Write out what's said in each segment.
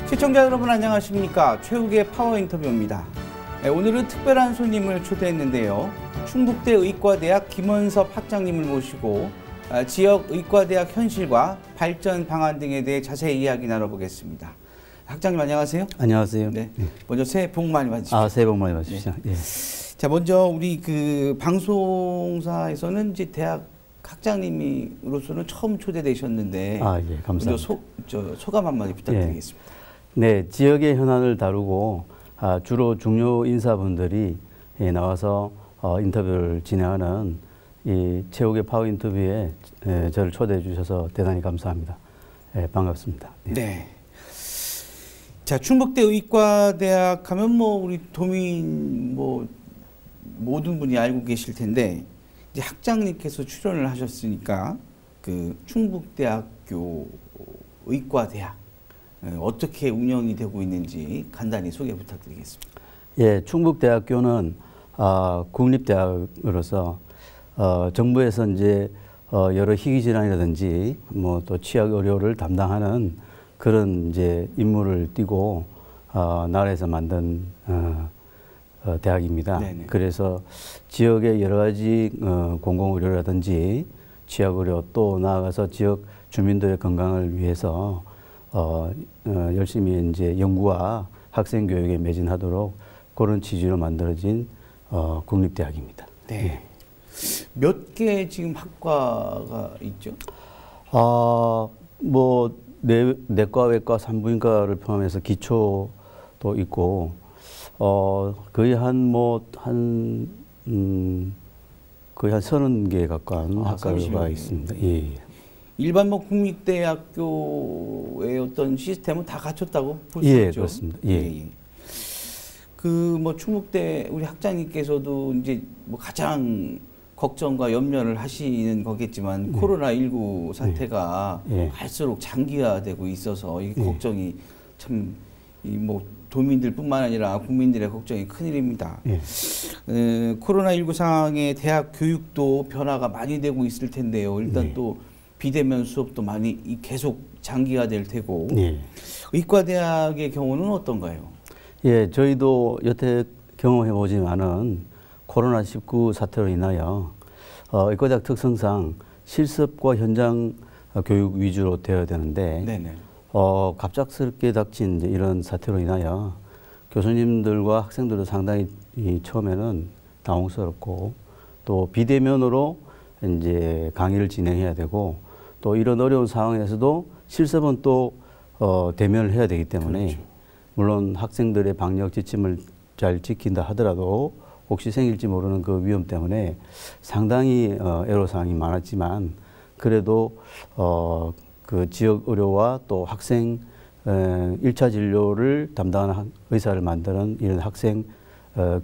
시청자 여러분 안녕하십니까. 최욱의 파워 인터뷰입니다. 오늘은 특별한 손님을 초대했는데요. 충북대 의과대학 김원섭 학장님을 모시고 지역 의과대학 현실과 발전 방안 등에 대해 자세히 이야기 나눠보겠습니다. 학장님 안녕하세요. 안녕하세요. 네. 먼저 새해 복 많이 받으십시오. 새해 복 많이 받으십시오. 네. 예. 자, 먼저 우리 그 방송사에서는 이제 대학 학장님으로서는 처음 초대되셨는데, 예, 감사합니다. 소감 한마디 부탁드리겠습니다. 예. 네, 지역의 현안을 다루고 주로 중요 인사분들이 나와서 인터뷰를 진행하는 이 최욱의 파워 인터뷰에 저를 초대해 주셔서 대단히 감사합니다. 반갑습니다. 네. 자, 충북대 의과대학 하면 우리 도민 모든 분이 알고 계실 텐데, 이제 학장님께서 출연을 하셨으니까 그 충북대학교 의과대학 어떻게 운영이 되고 있는지 간단히 소개 부탁드리겠습니다. 예, 충북대학교는 국립대학으로서 정부에서 이제 여러 희귀 질환이라든지 또 취약 의료를 담당하는 그런 이제 임무를 띠고 나라에서 만든 대학입니다. 네네. 그래서 지역의 여러 가지 공공의료라든지 취약의료 또 나아가서 지역 주민들의 건강을 위해서 열심히 이제 연구와 학생 교육에 매진하도록 그런 취지로 만들어진 국립대학입니다. 네. 예. 몇 개 지금 학과가 있죠? 내과, 외과, 산부인과를 포함해서 기초도 있고, 거의 거의 한 30개 가까운 학과가 있습니다. 예. 일반 국립대학교의 어떤 시스템은 다 갖췄다고 볼 수 있죠? 그렇습니다. 예. 충북대 우리 학장님께서도 이제 가장 걱정과 염려를 하시는 거겠지만 코로나19 사태가 갈수록 장기화되고 있어서 이 걱정이 참 도민들뿐만 아니라 국민들의 걱정이 큰일입니다. 코로나19 상황에 대학 교육도 변화가 많이 되고 있을 텐데요. 일단 또 비대면 수업도 많이 계속 장기화될 테고 의과대학의 경우는 어떤가요? 예, 저희도 여태 경험해 보지만은 코로나19 사태로 인하여 의과대학 특성상 실습과 현장 교육 위주로 되어야 되는데 갑작스럽게 닥친 이제 이런 사태로 인하여 교수님들과 학생들도 상당히 처음에는 당혹스럽고 또 비대면으로 이제 강의를 진행해야 되고 또 이런 어려운 상황에서도 실습은 또 대면을 해야 되기 때문에 물론 학생들의 방역 지침을 잘 지킨다 하더라도 혹시 생길지 모르는 그 위험 때문에 상당히 애로사항이 많았지만 그래도 그 지역 의료와 또 학생 1차 진료를 담당하는 의사를 만드는 이런 학생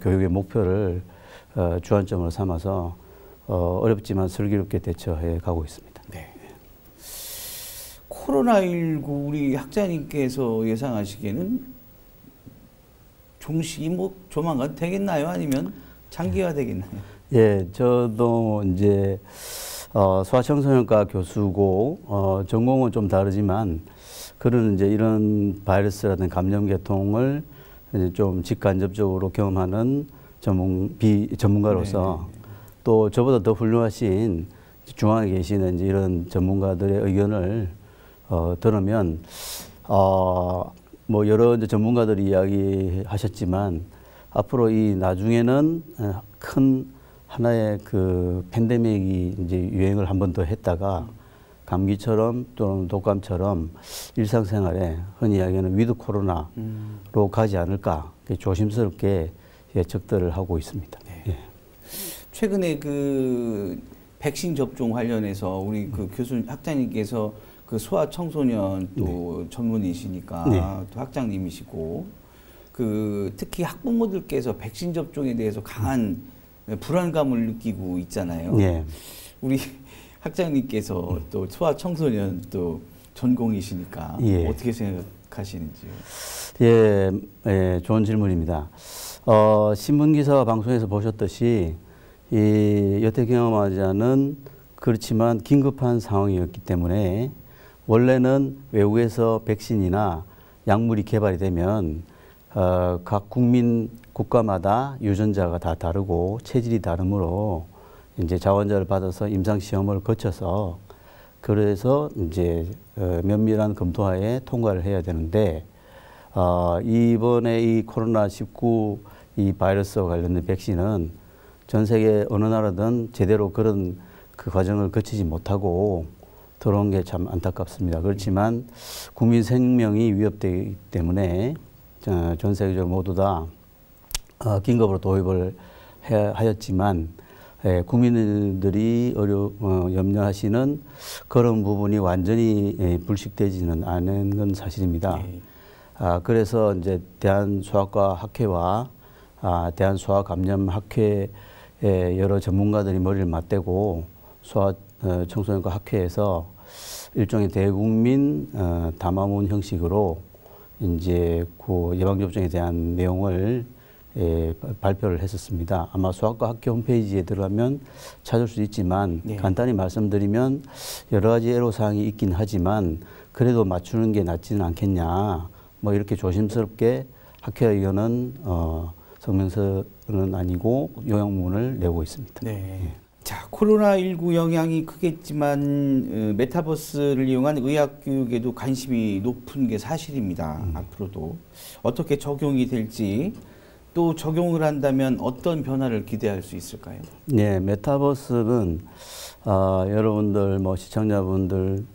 교육의 목표를 주안점으로 삼아서 어렵지만 슬기롭게 대처해 가고 있습니다. 네. 코로나19 우리 학자님께서 예상하시기에는 종식이 조만간 되겠나요? 아니면 장기화 되겠나요? 예, 저도 이제 소아청소년과 교수고 전공은 좀 다르지만 그런 이제 이런 바이러스라든 감염 계통을 이제 좀 직간접적으로 경험하는 전문가로서 또 저보다 더 훌륭하신 중앙에 계시는 이제 이런 전문가들의 의견을 들으면 여러 이제 전문가들이 이야기하셨지만 앞으로 이 나중에는 큰 하나의 그 팬데믹이 이제 유행을 한 번 더 했다가 감기처럼 또는 독감처럼 일상생활에 흔히 이야기하는 위드 코로나로 가지 않을까 조심스럽게 예측들을 하고 있습니다. 예. 최근에 그 백신 접종 관련해서 우리 그 학장님께서 그 소아 청소년 또 전문이시니까 또 학장님이시고 특히 학부모들께서 백신 접종에 대해서 강한 불안감을 느끼고 있잖아요. 우리 학장님께서 또 소아 청소년 또 전공이시니까 어떻게 생각하시는지요? 좋은 질문입니다. 신문 기사와 방송에서 보셨듯이 여태 경험하지 않은 그렇지만 긴급한 상황이었기 때문에 원래는 외국에서 백신이나 약물이 개발이 되면 각 국가마다 유전자가 다 다르고 체질이 다르므로 이제 자원자를 받아서 임상 시험을 거쳐서 그래서 이제 면밀한 검토하에 통과를 해야 되는데 이번에 이 코로나19 이 바이러스와 관련된 백신은 전 세계 어느 나라든 제대로 그런 그 과정을 거치지 못하고 들어온 게 참 안타깝습니다. 그렇지만 국민 생명이 위협되기 때문에 전 세계적으로 모두 다 긴급으로 도입을 하였지만 국민들이 염려하시는 그런 부분이 완전히 불식되지는 않은 건 사실입니다. 그래서 이제 대한소아과학회와 대한소아감염학회 여러 전문가들이 머리를 맞대고 소아청소년과 학회에서 일종의 대국민 담화문 형식으로 이제 그 예방접종에 대한 내용을 발표를 했었습니다. 아마 소아과 학회 홈페이지에 들어가면 찾을 수 있지만 간단히 말씀드리면 여러 가지 애로사항이 있긴 하지만 그래도 맞추는 게 낫지는 않겠냐. 뭐 이렇게 조심스럽게 학회 의견은 성명서는 아니고 요약문을 내고 있습니다. 네. 자, 코로나19 영향이 크겠지만 메타버스를 이용한 의학 교육에도 관심이 높은 게 사실입니다. 앞으로도 어떻게 적용이 될지 또 적용을 한다면 어떤 변화를 기대할 수 있을까요? 네, 메타버스는 여러분들 뭐 시청자분들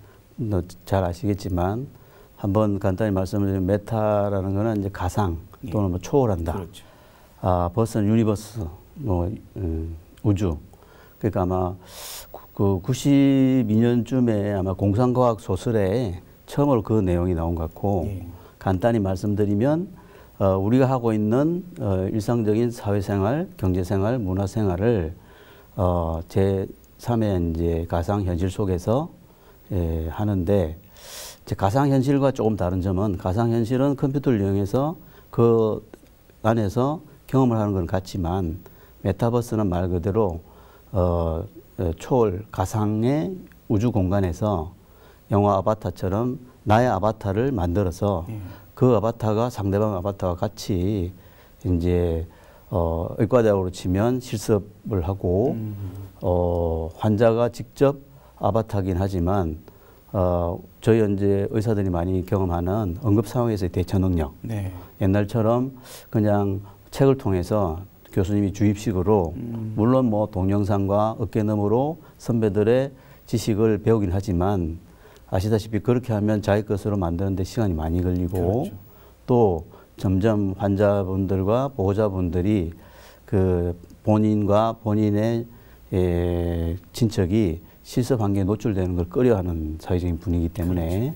잘 아시겠지만 한번 간단히 말씀드리면 메타라는 거는 이제 가상 또는 뭐 초월한다. 그렇죠. 버스는 유니버스, 뭐 우주. 그러니까 아마 그 92년쯤에 아마 공상과학 소설에 처음으로 그 내용이 나온 것 같고 간단히 말씀드리면 우리가 하고 있는 일상적인 사회생활, 경제생활, 문화생활을 제3의 이제 가상현실 속에서 하는데 이제 가상현실과 조금 다른 점은 가상현실은 컴퓨터를 이용해서 그 안에서 경험을 하는 건 같지만 메타버스는 말 그대로 초월 가상의 우주 공간에서 영화 아바타처럼 나의 아바타를 만들어서 그 아바타가 상대방 아바타와 같이 이제 의과대학으로 치면 실습을 하고 환자가 직접 아바타긴 하지만 저희 현재 의사들이 많이 경험하는 응급 상황에서의 대처 능력. 옛날처럼 그냥 책을 통해서 교수님이 주입식으로 물론 뭐 동영상과 어깨너머로 선배들의 지식을 배우긴 하지만 아시다시피 그렇게 하면 자기 것으로 만드는데 시간이 많이 걸리고 또 점점 환자분들과 보호자분들이 그 본인과 본인의 친척이 실습 환경에 노출되는 걸 꺼려하는 사회적인 분위기 때문에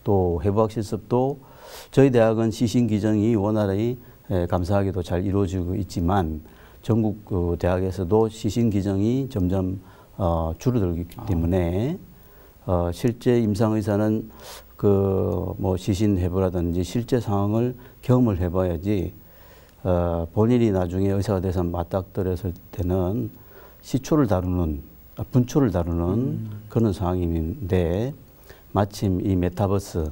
또 해부학 실습도 저희 대학은 시신 기증이 원활히 감사하게도 잘 이루어지고 있지만 전국 그 대학에서도 시신 기증이 점점 줄어들기 때문에 실제 임상의사는 그 뭐 시신 해부라든지 실제 상황을 경험을 해봐야지 본인이 나중에 의사가 돼서 맞닥뜨렸을 때는 시초를 다루는 분초를 다루는 그런 상황인데 마침 이 메타버스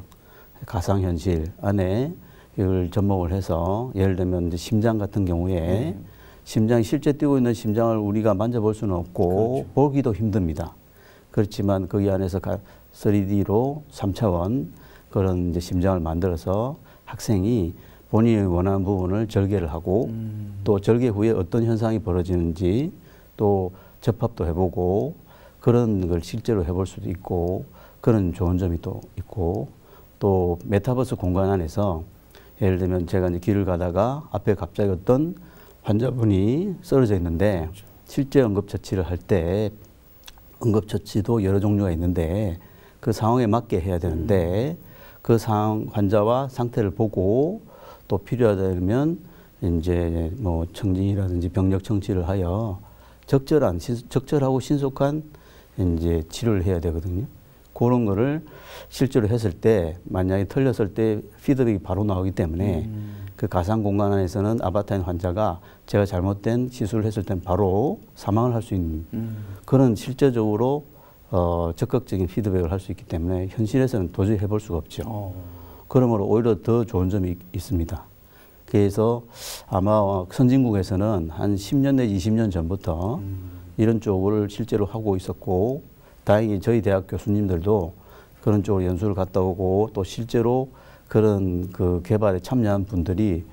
가상현실 안에 이걸 접목을 해서 예를 들면 이제 심장 같은 경우에 심장이 실제 뛰고 있는 심장을 우리가 만져볼 수는 없고 보기도 힘듭니다. 그렇지만 거기 안에서 3D로 3차원 그런 이제 심장을 만들어서 학생이 본인이 원하는 부분을 절개를 하고 또 절개 후에 어떤 현상이 벌어지는지 또 접합도 해보고 그런 걸 실제로 해볼 수도 있고 그런 좋은 점이 또 있고 또 메타버스 공간 안에서 예를 들면 제가 이제 길을 가다가 앞에 갑자기 어떤 환자분이 쓰러져 있는데 실제 응급처치를 할 때 응급처치도 여러 종류가 있는데 그 상황에 맞게 해야 되는데 그 상황 환자와 상태를 보고 또 필요하다면 이제 뭐 청진이라든지 병력 청취를 하여 적절하고 신속한 이제 치료를 해야 되거든요. 그런 거를 실제로 했을 때 만약에 틀렸을 때 피드백이 바로 나오기 때문에 그 가상 공간 안에서는 아바타인 환자가 제가 잘못된 시술을 했을 땐 바로 사망을 할 수 있는 그런 실제적으로 적극적인 피드백을 할 수 있기 때문에 현실에서는 도저히 해볼 수가 없죠. 그러므로 오히려 더 좋은 점이 있습니다. 그래서 아마 선진국에서는 한 10년 내지 20년 전부터 이런 쪽을 실제로 하고 있었고, 다행히 저희 대학 교수님들도 그런 쪽으로 연수를 갔다 오고, 또 실제로 그런 그 개발에 참여한 분들이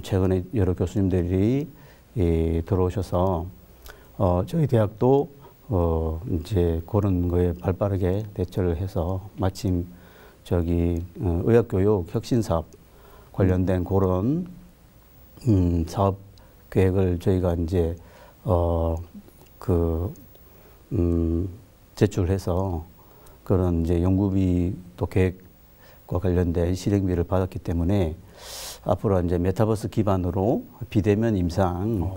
최근에 여러 교수님들이 들어오셔서 저희 대학도 이제 그런 거에 발빠르게 대처를 해서 마침 저기 의학교육 혁신사업 관련된 그런 사업 계획을 저희가 이제 제출해서 그런 이제 연구비 또 계획과 관련된 실행비를 받았기 때문에 앞으로 이제 메타버스 기반으로 비대면 임상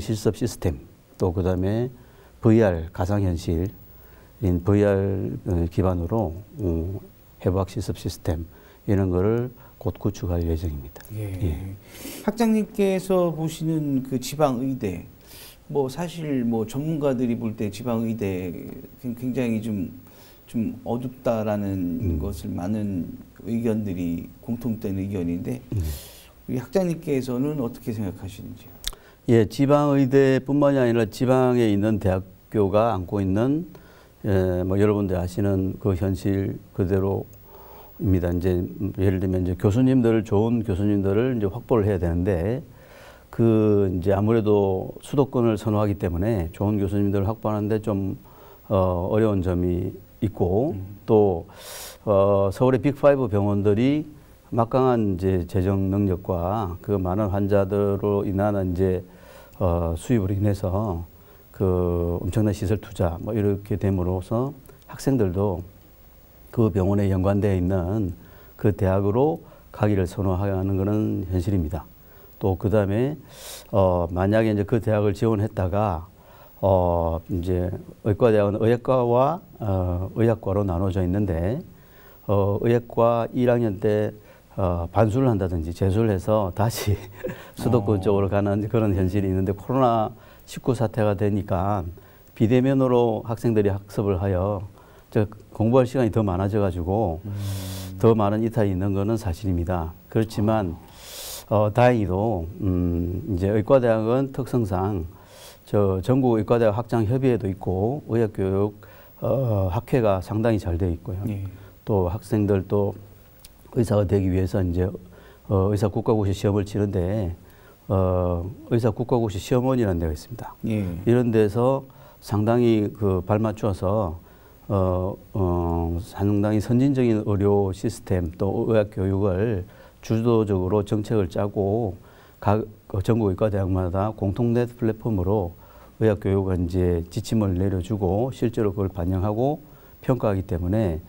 실습 시스템, 또 그다음에 VR 가상현실인 VR 기반으로 해부학 실습 시스템 이런 거를 곧 구축할 예정입니다. 예. 학장님께서 보시는 그 지방의대, 뭐 사실 뭐 전문가들이 볼 때 지방의대 굉장히 좀 어둡다라는 것을 많은 의견들이 공통된 의견인데 우리 학장님께서는 어떻게 생각하시는지요? 예, 지방의대뿐만이 아니라 지방에 있는 대학교가 안고 있는 뭐 여러분들 아시는 그 현실 그대로입니다. 이제 예를 들면 이제 좋은 교수님들을 이제 확보를 해야 되는데 이제 아무래도 수도권을 선호하기 때문에 좋은 교수님들을 확보하는데 좀 어려운 점이 있고 또 서울의 빅5 병원들이 막강한 이제 재정 능력과 그 많은 환자들로 인한 이제 수입으로 인해서 그 엄청난 시설 투자 뭐 이렇게 됨으로써 학생들도 그 병원에 연관되어 있는 그 대학으로 가기를 선호하는 것은 현실입니다. 또 그 다음에 만약에 이제 그 대학을 지원했다가 이제 의과대학은 의학과와 의학과로 나눠져 있는데 의학과 1학년 때 반수를 한다든지 재수를 해서 다시 수도권 쪽으로 가는 그런 현실이 있는데 코로나19 사태가 되니까 비대면으로 학생들이 학습을 하여 공부할 시간이 더 많아져 가지고 더 많은 이탈이 있는 것은 사실입니다. 그렇지만 다행히도 이제 의과대학은 특성상 전국 의과대학 학장협의회도 있고 의학교육 학회가 상당히 잘 되어 있고요. 또 학생들도 의사가 되기 위해서 이제 의사 국가고시 시험을 치는데 의사 국가고시 시험원이라는 데가 있습니다. 이런 데서 상당히 그 발맞춰서 상당히 선진적인 의료 시스템 또 의학 교육을 주도적으로 정책을 짜고 각 전국 의과대학마다 공통넷 플랫폼으로 의학 교육을 이제 지침을 내려주고 실제로 그걸 반영하고 평가하기 때문에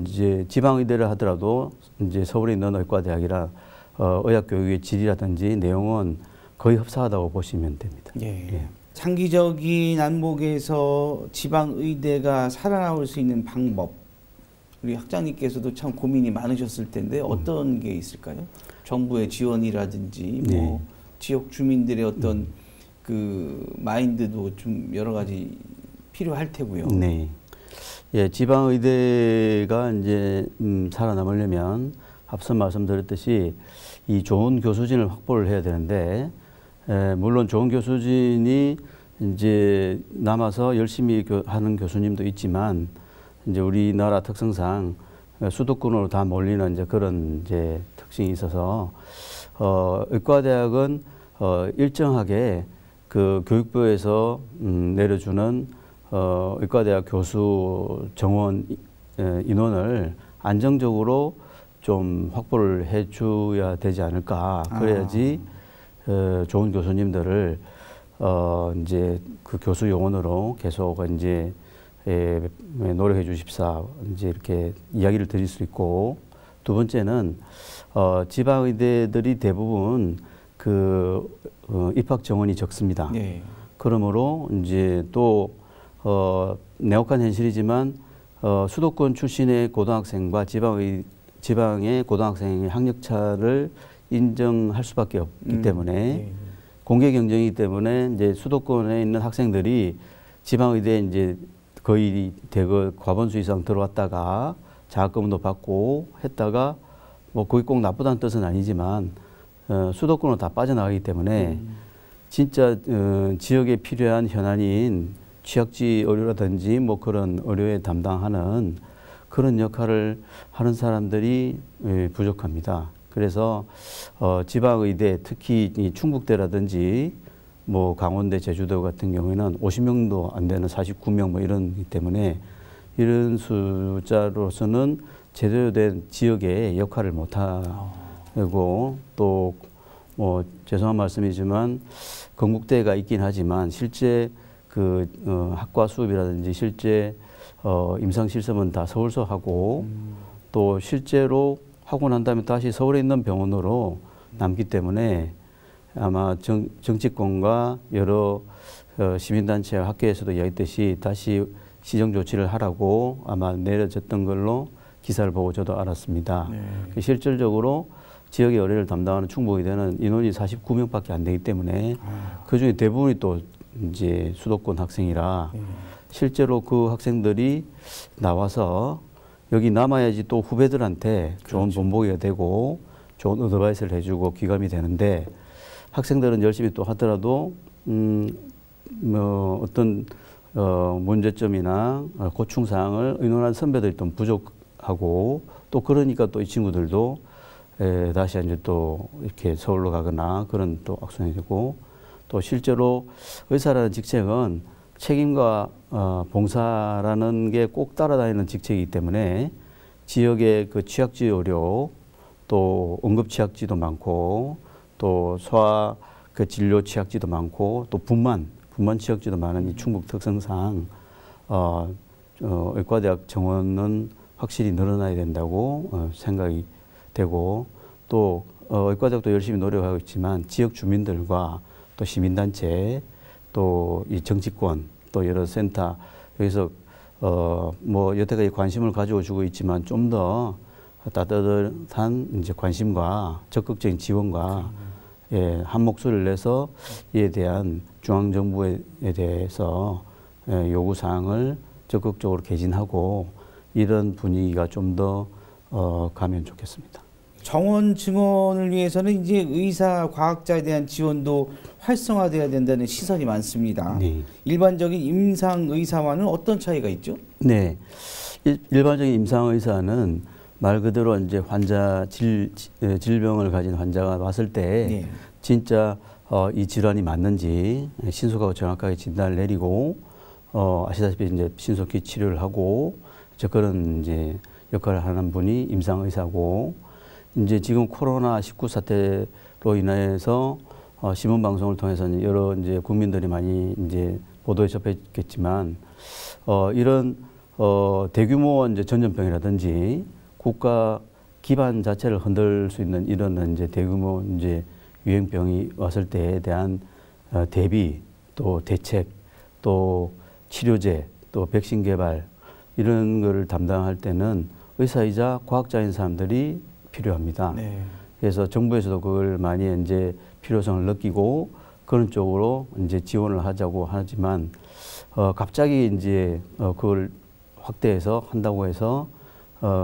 이제 지방의대를 하더라도 이제 서울에 있는 의과대학이라 의학 교육의 질이라든지 내용은 거의 흡사하다고 보시면 됩니다. 예. 장기적인 안목에서 지방의대가 살아남을 수 있는 방법, 우리 학장님께서도 참 고민이 많으셨을 텐데 어떤 게 있을까요? 정부의 지원이라든지 뭐 지역 주민들의 어떤 그 마인드도 좀 여러 가지 필요할 테고요. 네. 예, 지방의대가 이제 살아남으려면 앞서 말씀드렸듯이 이 좋은 교수진을 확보를 해야 되는데 물론 좋은 교수진이 이제 남아서 열심히 하는 교수님도 있지만 이제 우리나라 특성상 수도권으로 다 몰리는 이제 그런 이제 특징이 있어서 의과대학은 일정하게 그 교육부에서 내려주는 의과대학 교수 정원 인원을 안정적으로 좀 확보를 해줘야 되지 않을까. 그래야지 좋은 교수님들을 이제 그 교수 요원으로 계속 이제 노력해 주십사 이제 이렇게 이야기를 드릴 수 있고, 두 번째는 지방의대들이 대부분 그 입학 정원이 적습니다. 그러므로 이제 또 내혹한 현실이지만 수도권 출신의 고등학생과 지방의 고등학생의 학력차를 인정할 수밖에 없기 때문에 공개 경쟁이기 때문에 이제 수도권에 있는 학생들이 지방의대에 이제 거의 대거 과반수 이상 들어왔다가 장학금도 받고 했다가 뭐 그게 꼭 나쁘다는 뜻은 아니지만 수도권으로 다 빠져나가기 때문에 진짜 지역에 필요한 현안인 취약지 의료라든지 뭐 그런 의료에 담당하는 그런 역할을 하는 사람들이 부족합니다. 그래서 지방의대, 특히 이 충북대라든지 뭐 강원대, 제주도 같은 경우에는 50명도 안 되는 49명 뭐 이런기 때문에 이런 숫자로서는 제대로 된 지역의 역할을 못하고 또 뭐 죄송한 말씀이지만 건국대가 있긴 하지만 실제 그 학과 수업이라든지 실제 임상 실습은 다 서울서 하고 또 실제로 하고 난 다음에 다시 서울에 있는 병원으로 남기 때문에 아마 정치권과 여러 시민단체 학계에서도 이야기했듯이 다시 시정 조치를 하라고 아마 내려졌던 걸로 기사를 보고 저도 알았습니다. 네. 실질적으로 지역의 의료를 담당하는 충북의대는 인원이 49명밖에 안 되기 때문에 그중에 대부분이 또 이제 수도권 학생이라 실제로 그 학생들이 나와서 여기 남아야지 또 후배들한테 좋은 그렇죠. 본보기가 되고 좋은 어드바이스를 해주고 귀감이 되는데 학생들은 열심히 또 하더라도 뭐 어떤 문제점이나 고충사항을 의논한 선배들이 좀 부족하고 또 그러니까 또 이 친구들도 다시 이제 또 이렇게 서울로 가거나 그런 또 악순환이 되고 또 실제로 의사라는 직책은 책임과 봉사라는 게 꼭 따라다니는 직책이기 때문에 지역의 그 취약지 의료 또 응급 취약지도 많고 또 소아 그 진료 취약지도 많고 또 분만 취약지도 많은 이 충북 특성상 의과대학 정원은 확실히 늘어나야 된다고 생각이 되고 또 의과대학도 열심히 노력하고 있지만 지역 주민들과 또 시민단체 또 이 정치권 또 여러 센터 여기서 뭐 여태까지 관심을 가지고 주고 있지만 좀 더 따뜻한 이제 관심과 적극적인 지원과 한 목소리를 내서 이에 대한 중앙정부에 대해서 요구사항을 적극적으로 개진하고 이런 분위기가 좀 더 가면 좋겠습니다. 정원 증원을 위해서는 이제 의사, 과학자에 대한 지원도 활성화돼야 된다는 시선이 많습니다. 네. 일반적인 임상 의사와는 어떤 차이가 있죠? 네, 일반적인 임상 의사는 말 그대로 이제 환자 질병을 가진 환자가 왔을 때 네. 진짜 이 질환이 맞는지 신속하고 정확하게 진단을 내리고 아시다시피 이제 신속히 치료를 하고 이제 그런 이제 역할을 하는 분이 임상 의사고 이제 지금 코로나19 사태로 인해서 신문 방송을 통해서 여러 이제 국민들이 많이 이제 보도에 접했겠지만 이런 대규모 이제 전염병이라든지 국가 기반 자체를 흔들 수 있는 이런 이제 대규모 이제 유행병이 왔을 때에 대한 대비 또 대책 또 치료제 또 백신 개발 이런 거를 담당할 때는 의사이자 과학자인 사람들이 필요합니다. 네. 그래서 정부에서도 그걸 많이 이제 필요성을 느끼고 그런 쪽으로 이제 지원을 하자고 하지만 갑자기 이제 그걸 확대해서 한다고 해서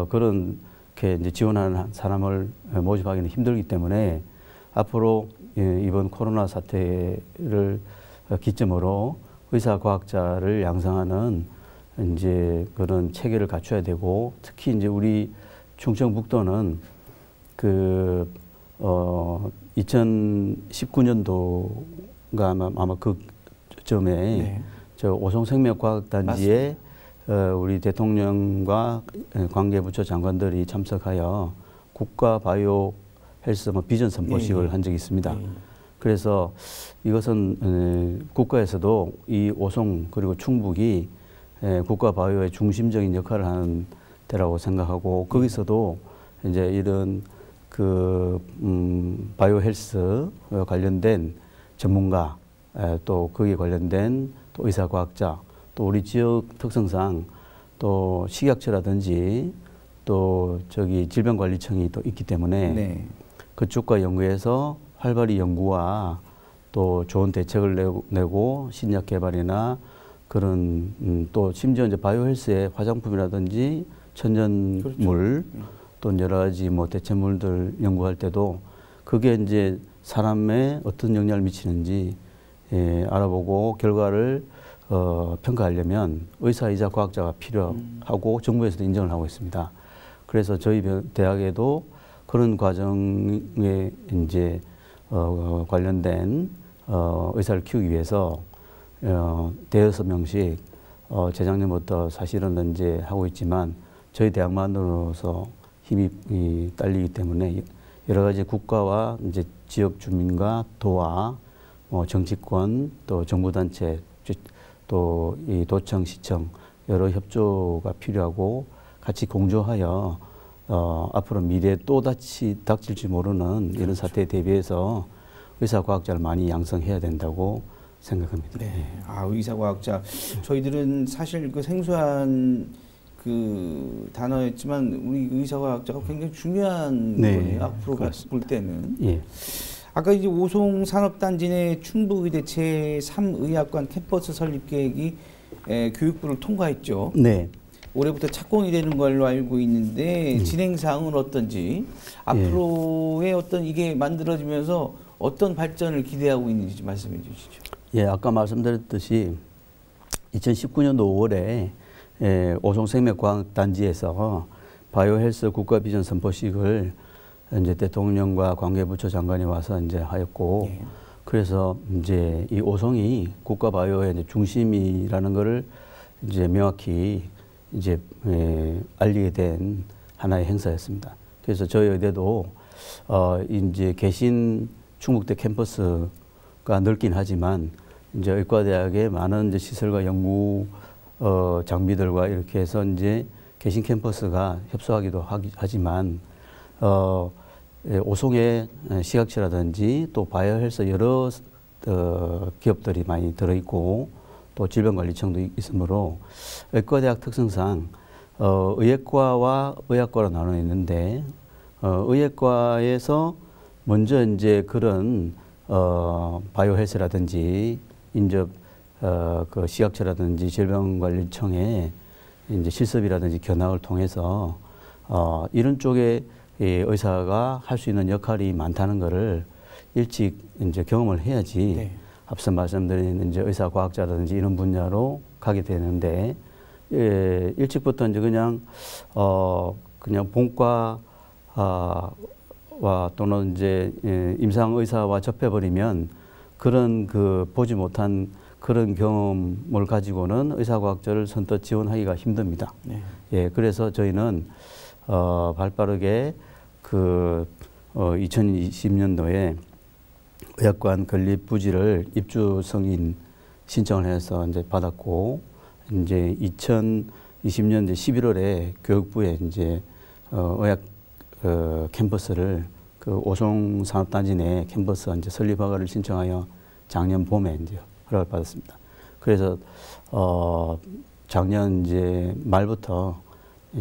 그렇게 이제 지원하는 사람을 모집하기는 힘들기 때문에 앞으로 이번 코로나 사태를 기점으로 의사 과학자를 양성하는 이제 그런 체계를 갖춰야 되고 특히 이제 우리 충청북도는 2019년도가 아마 그 점에 네. 저 오송생명과학단지에 우리 대통령과 관계부처 장관들이 참석하여 국가 바이오 헬스 비전 선포식을 네. 한 적이 있습니다. 네. 그래서 이것은 국가에서도 이 오송 그리고 충북이 국가 바이오의 중심적인 역할을 하는 데라고 생각하고 거기서도 이제 이런 바이오 헬스 관련된 전문가 또 거기에 관련된 또 의사 과학자 또 우리 지역 특성상 또 식약처라든지 또 저기 질병관리청이 또 있기 때문에 네. 그쪽과 연구해서 활발히 연구와 또 좋은 대책을 내고 신약 개발이나 그런 또 심지어 이제 바이오 헬스의 화장품이라든지 천연물 그렇죠. 또 여러 가지 뭐 대체물들 연구할 때도 그게 이제 사람에 어떤 영향을 미치는지 알아보고 결과를 평가하려면 의사이자 과학자가 필요하고 정부에서도 인정을 하고 있습니다. 그래서 저희 대학에도 그런 과정에 이제 관련된 의사를 키우기 위해서 대여섯 명씩 재작년부터 사실은 이제 하고 있지만 저희 대학만으로서 힘이 딸리기 때문에 여러 가지 국가와 이제 지역 주민과 도와 정치권 또 정부 단체 또 이 도청 시청 여러 협조가 필요하고 같이 공조하여 앞으로 미래에 또 닥칠지 모르는 이런 사태에 대비해서 의사과학자를 많이 양성해야 된다고 생각합니다. 네. 아, 의사과학자. 저희들은 사실 그 생소한 그 단어였지만 우리 의사과학자가 굉장히 중요한 거네요. 앞으로 볼 때는. 예. 아까 이제 오송 산업단지 내 충북의대 제3의학관 캠퍼스 설립 계획이 교육부를 통과했죠. 네. 올해부터 착공이 되는 걸로 알고 있는데 진행 사항은 어떤지 앞으로의 어떤 이게 만들어지면서 어떤 발전을 기대하고 있는지 말씀해 주시죠. 예, 아까 말씀드렸듯이 2019년도 5월에 오송생명과학단지에서 바이오헬스 국가비전 선포식을 이제 대통령과 관계부처 장관이 와서 이제 하였고, 그래서 이제 이 오송이 국가 바이오의 이제 중심이라는 것을 이제 명확히 이제 알리게 된 하나의 행사였습니다. 그래서 저희 의대도 이제 계신 충북대 캠퍼스가 넓긴 하지만 이제 의과대학의 많은 이제 시설과 연구 장비들과 이렇게 해서 이제 계신 캠퍼스가 협소하기도 하지만 오송의 시각처라든지 또 바이오헬스 여러 기업들이 많이 들어있고 또 질병관리청도 있으므로 의과대학 특성상 의예과와 의학과로 나눠 있는데 의예과에서 먼저 이제 그런 바이오헬스라든지 인접 그 시각처라든지 질병관리청의 이제 실습이라든지 견학을 통해서 이런 쪽에 의사가 할 수 있는 역할이 많다는 것을 일찍 이제 경험을 해야지. 네. 앞서 말씀드린 이제 의사과학자라든지 이런 분야로 가게 되는데 일찍부터 이제 그냥 본과 와 또는 이제 임상 의사와 접해버리면 그런 그 보지 못한 그런 경험을 가지고는 의사과학자를 선뜻 지원하기가 힘듭니다. 네. 예, 그래서 저희는 발빠르게 그 2020년도에 의학관 건립 부지를 입주 승인 신청을 해서 이제 받았고 이제 2020년 11월에 교육부에 이제 의학 캠퍼스를 그 오송 산업단지 내 캠퍼스 이제 설립 허가를 신청하여 작년 봄에 이제 허락을 받았습니다. 그래서 작년 이제 말부터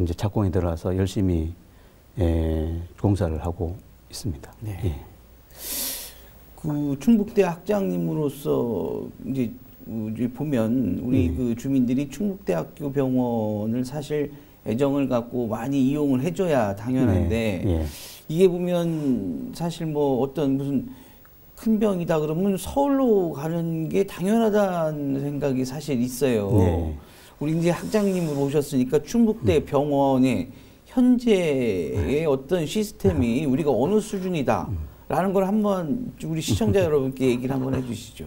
이제 착공이 들어와서 열심히 공사를 하고 있습니다. 네. 예. 그 충북대 학장님으로서 이제 보면 우리 그 주민들이 충북대학교 병원을 사실 애정을 갖고 많이 이용을 해줘야 당연한데 네. 예. 이게 보면 사실 뭐 어떤 무슨 큰 병이다 그러면 서울로 가는 게 당연하다는 생각이 사실 있어요. 네. 우리 이제 학장님으로 오셨으니까 충북대 병원의 현재의 어떤 시스템이 우리가 어느 수준이다 라는 걸 한번 우리 시청자 여러분께 얘기를 한번 해주시죠.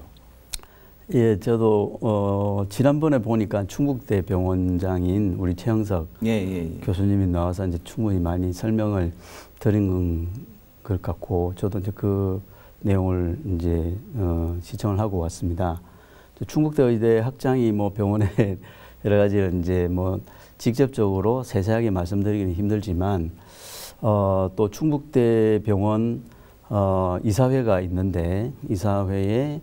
예, 저도 지난번에 보니까 충북대 병원장인 우리 최영석 교수님이 나와서 이제 충분히 많이 설명을 드린 것 같고 저도 이제 그 내용을 이제 시청을 하고 왔습니다. 충북대 의대 학장이 뭐 병원에 여러 가지를 이제 뭐 직접적으로 세세하게 말씀드리기는 힘들지만 또 충북대 병원 이사회가 있는데 이사회에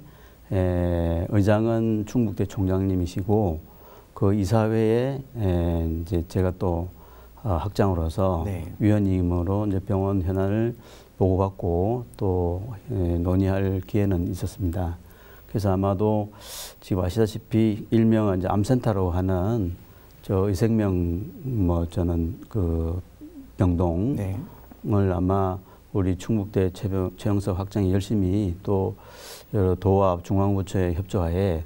의장은 충북대 총장님이시고 그 이사회에 이제 제가 또 학장으로서 네. 위원님으로 이제 병원 현안을 보고받고 또 논의할 기회는 있었습니다. 그래서 아마도 지금 아시다시피 일명은 이제 암센터로 하는 저 의생명 뭐 저는 그 병동을 네. 아마 우리 충북대 최영석 학장이 열심히 또 여러 도와 중앙부처의 협조하에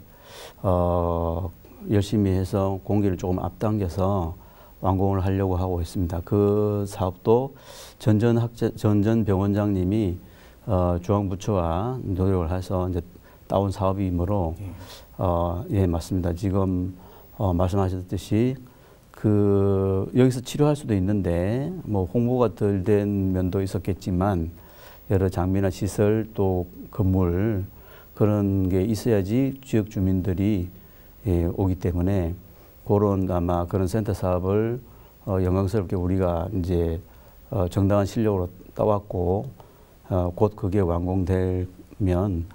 열심히 해서 공기를 조금 앞당겨서 완공을 하려고 하고 있습니다. 그 사업도 전전 병원장님이 중앙부처와 노력을 해서 이제 따온 사업이므로 예, 맞습니다. 지금 말씀하셨듯이 그 여기서 치료할 수도 있는데 뭐 홍보가 덜 된 면도 있었겠지만 여러 장비나 시설 또 건물 그런 게 있어야지 지역 주민들이 예, 오기 때문에 그런 아마 그런 센터 사업을 영광스럽게 우리가 이제 정당한 실력으로 따왔고 곧 그게 완공되면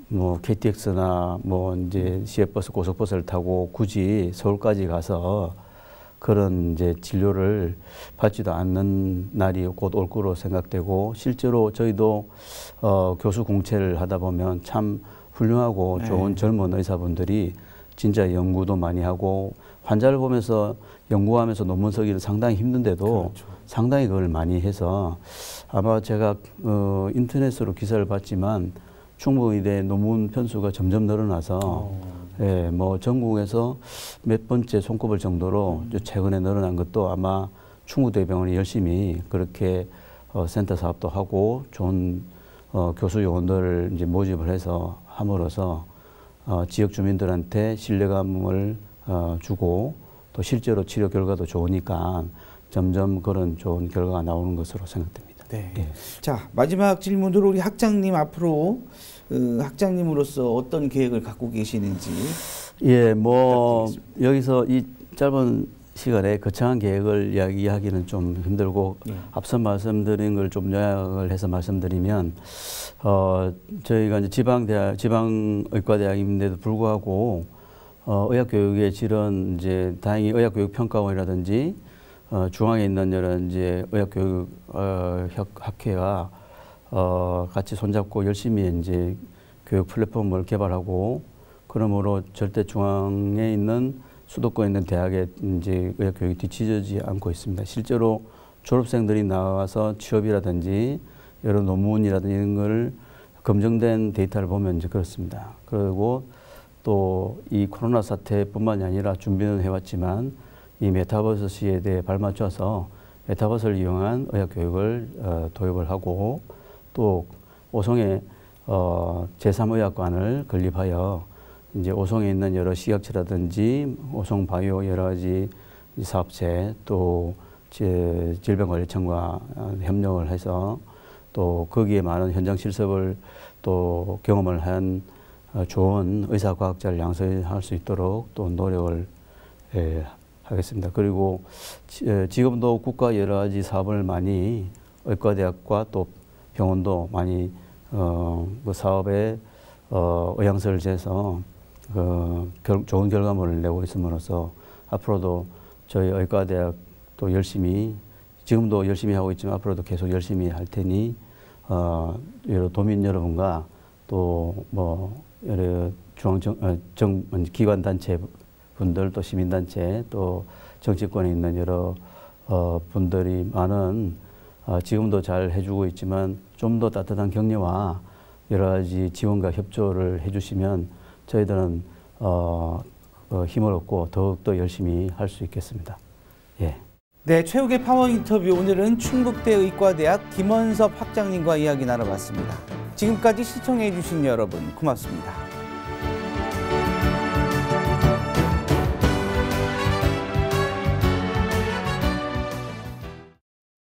뭐 KTX나 뭐 이제 시외버스, 고속버스를 타고 굳이 서울까지 가서 그런 이제 진료를 받지도 않는 날이 곧 올 거로 생각되고 실제로 저희도 교수 공채를 하다 보면 참 훌륭하고 좋은 젊은 의사분들이 진짜 연구도 많이 하고 환자를 보면서 연구하면서 논문 쓰기는 상당히 힘든데도 그렇죠. 상당히 그걸 많이 해서 아마 제가 인터넷으로 기사를 봤지만 충북의대 논문 편수가 점점 늘어나서 예, 뭐 전국에서 몇 번째 손꼽을 정도로 최근에 늘어난 것도 아마 충북대병원이 열심히 그렇게 센터 사업도 하고 좋은 교수 요원들을 이제 모집을 해서 함으로써 지역 주민들한테 신뢰감을 주고 또 실제로 치료 결과도 좋으니까 점점 그런 좋은 결과가 나오는 것으로 생각됩니다. 네. 예. 자, 마지막 질문으로 우리 학장님 앞으로 학장님으로서 어떤 계획을 갖고 계시는지. 예, 뭐 여기서 이 짧은 시간에 거창한 계획을 이야기하기는 좀 힘들고 앞서 말씀드린 걸 좀 요약을 해서 말씀드리면 저희가 이제 지방의과대학인데도 불구하고 의학교육의 질은 이제 다행히 의학교육평가원이라든지 중앙에 있는 여러 이제 의학교육 학회와 같이 손잡고 열심히 이제 교육 플랫폼을 개발하고 그러므로 절대 중앙에 있는 수도권에 있는 대학의 이제 의학교육이 뒤처지지 않고 있습니다. 실제로 졸업생들이 나와서 취업이라든지 여러 논문이라든지 이런 걸 검증된 데이터를 보면 이제 그렇습니다. 그리고 또 이 코로나 사태뿐만이 아니라 준비는 해왔지만 이 메타버스 시대에 발맞춰서 메타버스를 이용한 의학교육을 도입을 하고 또 오송에 제3의학관을 건립하여 이제 오송에 있는 여러 식약처라든지 오송바이오 여러 가지 사업체 또 질병관리청과 협력을 해서 또 거기에 많은 현장 실습을 또 경험을 한 좋은 의사과학자를 양성할 수 있도록 또 노력을 하겠습니다. 그리고 지금도 국가 여러 가지 사업을 많이 의과대학과 또 병원도 많이 그 사업에 의향서를 제서 좋은 결과물을 내고 있음으로써 앞으로도 저희 의과대학도 열심히 지금도 열심히 하고 있지만 앞으로도 계속 열심히 할 테니 여러 도민 여러분과 또 뭐 여러 기관 단체 분들 또 시민단체 또 정치권에 있는 여러 분들이 많은 지금도 잘 해주고 있지만 좀 더 따뜻한 격려와 여러 가지 지원과 협조를 해주시면 저희들은 힘을 얻고 더욱더 열심히 할 수 있겠습니다. 예. 네, 최욱의 파워 인터뷰 오늘은 충북대 의과대학 김원섭 학장님과 이야기 나눠봤습니다. 지금까지 시청해 주신 여러분 고맙습니다.